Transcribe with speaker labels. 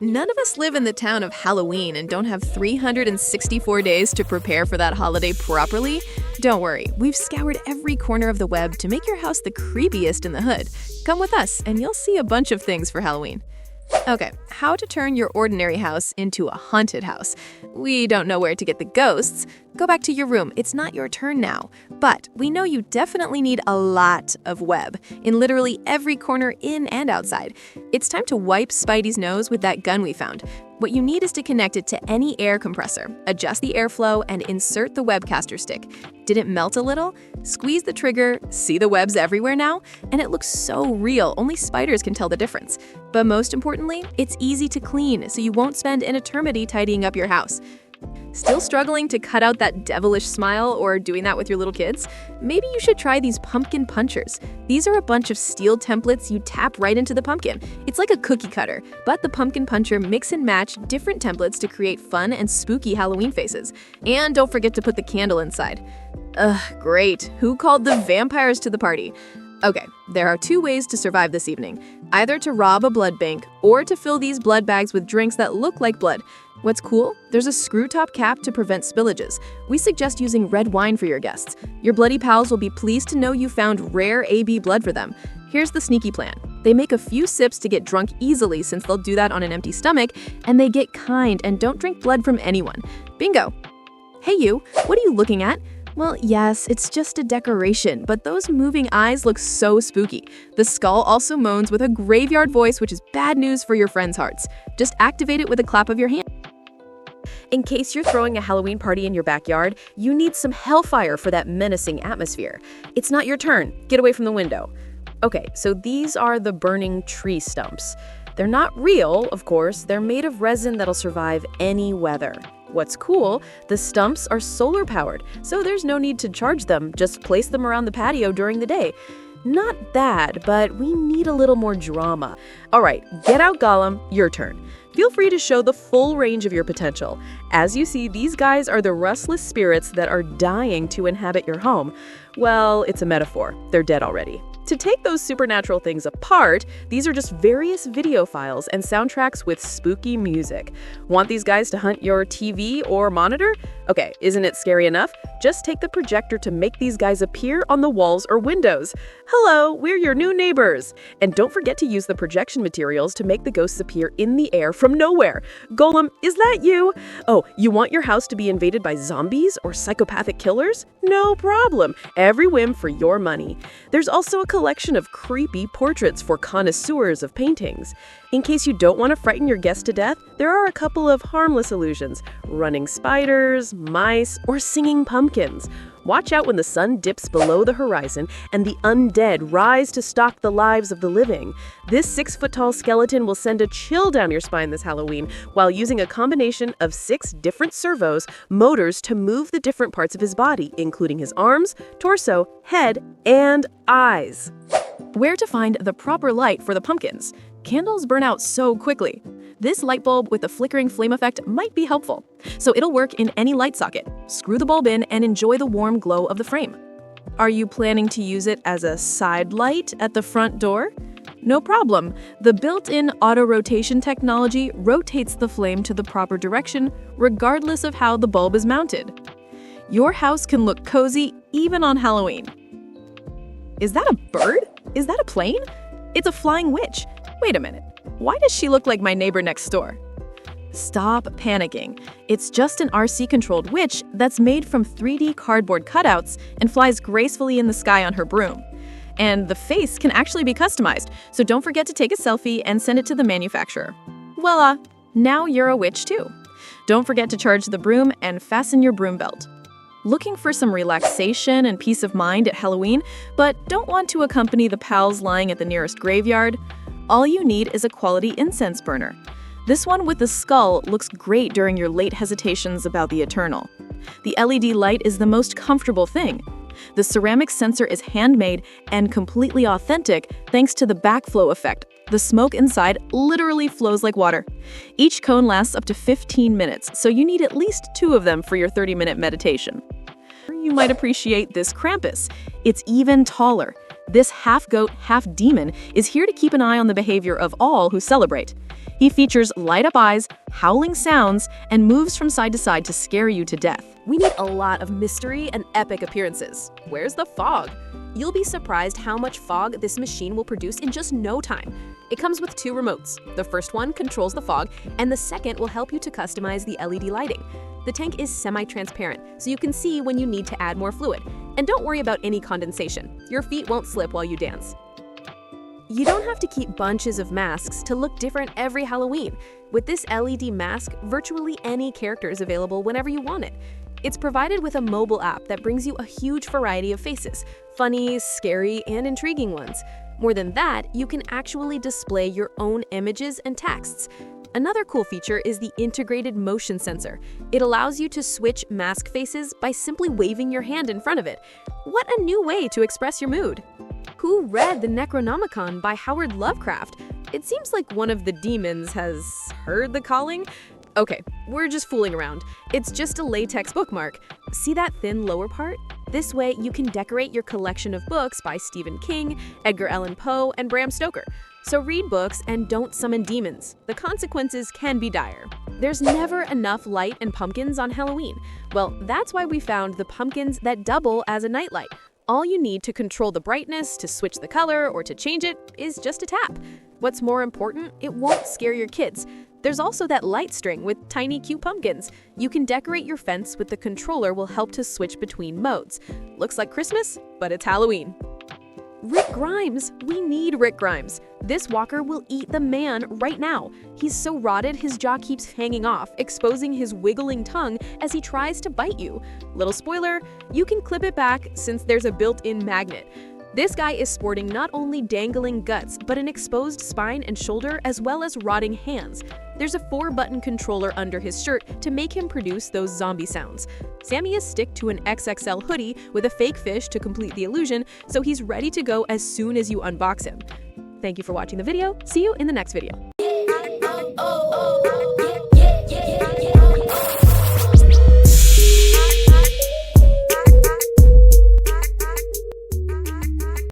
Speaker 1: None of us live in the town of Halloween and don't have 364 days to prepare for that holiday properly. Don't worry, we've scoured every corner of the web to make your house the creepiest in the hood. Come with us and you'll see a bunch of things for Halloween. Okay, how to turn your ordinary house into a haunted house. We don't know where to get the ghosts. Go back to your room, it's not your turn now. But we know you definitely need a lot of web, in literally every corner in and outside. It's time to wipe Spidey's nose with that gun we found. What you need is to connect it to any air compressor, adjust the airflow, and insert the webcaster stick. Did it melt a little? Squeeze the trigger, see the webs everywhere now? And it looks so real, only spiders can tell the difference. But most importantly, it's easy to clean, so you won't spend an eternity tidying up your house. Still struggling to cut out that devilish smile or doing that with your little kids? Maybe you should try these pumpkin punchers. These are a bunch of steel templates you tap right into the pumpkin. It's like a cookie cutter, but the pumpkin puncher mix and match different templates to create fun and spooky Halloween faces. And don't forget to put the candle inside. Ugh, great. Who called the vampires to the party? Okay, there are two ways to survive this evening. Either to rob a blood bank or to fill these blood bags with drinks that look like blood. What's cool? There's a screw-top cap to prevent spillages. We suggest using red wine for your guests. Your bloody pals will be pleased to know you found rare AB blood for them. Here's the sneaky plan. They make a few sips to get drunk easily since they'll do that on an empty stomach, and they get kind and don't drink blood from anyone. Bingo! Hey you, what are you looking at? Well, yes, it's just a decoration, but those moving eyes look so spooky. The skull also moans with a graveyard voice, which is bad news for your friends' hearts. Just activate it with a clap of your hand. In case you're throwing a Halloween party in your backyard, you need some hellfire for that menacing atmosphere. It's not your turn. Get away from the window. Okay, so these are the burning tree stumps. They're not real, of course. They're made of resin that'll survive any weather. What's cool, the stumps are solar powered, so there's no need to charge them. Just place them around the patio during the day. Not bad, but we need a little more drama. All right, get out Gollum, your turn. Feel free to show the full range of your potential. As you see, these guys are the restless spirits that are dying to inhabit your home. Well, it's a metaphor. They're dead already. To take those supernatural things apart, these are just various video files and soundtracks with spooky music. Want these guys to hunt your TV or monitor? Okay, isn't it scary enough? Just take the projector to make these guys appear on the walls or windows. Hello, we're your new neighbors. And don't forget to use the projection materials to make the ghosts appear in the air from nowhere. Golem, is that you? Oh, you want your house to be invaded by zombies or psychopathic killers? No problem. Every whim for your money. There's also a collection of creepy portraits for connoisseurs of paintings. In case you don't want to frighten your guests to death, there are a couple of harmless illusions: running spiders, mice, or singing pumpkins. Watch out when the sun dips below the horizon and the undead rise to stalk the lives of the living. This 6-foot-tall skeleton will send a chill down your spine this Halloween while using a combination of 6 different servos, motors to move the different parts of his body, including his arms, torso, head, and eyes. Where to find the proper light for the pumpkins? Candles burn out so quickly. This light bulb with a flickering flame effect might be helpful. So it'll work in any light socket. Screw the bulb in and enjoy the warm glow of the frame. Are you planning to use it as a side light at the front door? No problem. The built-in auto-rotation technology rotates the flame to the proper direction, regardless of how the bulb is mounted. Your house can look cozy even on Halloween. Is that a bird? Is that a plane? It's a flying witch. Wait a minute. Why does she look like my neighbor next door? Stop panicking. It's just an RC-controlled witch that's made from 3D cardboard cutouts and flies gracefully in the sky on her broom. And the face can actually be customized, so don't forget to take a selfie and send it to the manufacturer. Voila! Now you're a witch too. Don't forget to charge the broom and fasten your broom belt. Looking for some relaxation and peace of mind at Halloween, but don't want to accompany the pals lying at the nearest graveyard? All you need is a quality incense burner. This one with the skull looks great during your late hesitations about the eternal. The LED light is the most comfortable thing. The ceramic sensor is handmade and completely authentic thanks to the backflow effect. The smoke inside literally flows like water. Each cone lasts up to 15 minutes, so you need at least 2 of them for your 30-minute meditation. You might appreciate this Krampus. It's even taller.
Speaker 2: This half-goat, half-demon is here to keep an eye on the behavior of all who celebrate. He features light-up eyes, howling sounds, and moves from side to side to scare you to death.
Speaker 1: We need a lot of mystery and epic appearances. Where's the fog? You'll be surprised how much fog this machine will produce in just no time. It comes with 2 remotes. The first one controls the fog, and the second will help you to customize the LED lighting. The tank is semi-transparent, so you can see when you need to add more fluid. And don't worry about any condensation. Your feet won't slip while you dance. You don't have to keep bunches of masks to look different every Halloween. With this LED mask, virtually any character is available whenever you want it. It's provided with a mobile app that brings you a huge variety of faces, funny, scary, and intriguing ones. More than that, you can actually display your own images and texts. Another cool feature is the integrated motion sensor. It allows you to switch mask faces by simply waving your hand in front of it. What a new way to express your mood! Who read the Necronomicon by Howard Lovecraft? It seems like one of the demons has heard the calling. Okay, we're just fooling around. It's just a latex bookmark. See that thin lower part? This way, you can decorate your collection of books by Stephen King, Edgar Allan Poe, and Bram Stoker. So read books and don't summon demons. The consequences can be dire. There's never enough light and pumpkins on Halloween. Well, that's why we found the pumpkins that double as a nightlight. All you need to control the brightness, to switch the color, or to change it is just a tap. What's more important, it won't scare your kids. There's also that light string with tiny cute pumpkins. You can decorate your fence with the controller will help to switch between modes. Looks like Christmas, but it's Halloween. Rick Grimes! We need Rick Grimes. This walker will eat the man right now. He's so rotted his jaw keeps hanging off, exposing his wiggling tongue as he tries to bite you. Little spoiler, you can clip it back since there's a built-in magnet. This guy is sporting not only dangling guts, but an exposed spine and shoulder as well as rotting hands. There's a 4-button controller under his shirt to make him produce those zombie sounds. Sammy is stick to an XXL hoodie with a fake fish to complete the illusion, so he's ready to go as soon as you unbox him. Thank you for watching the video. See you in the next video.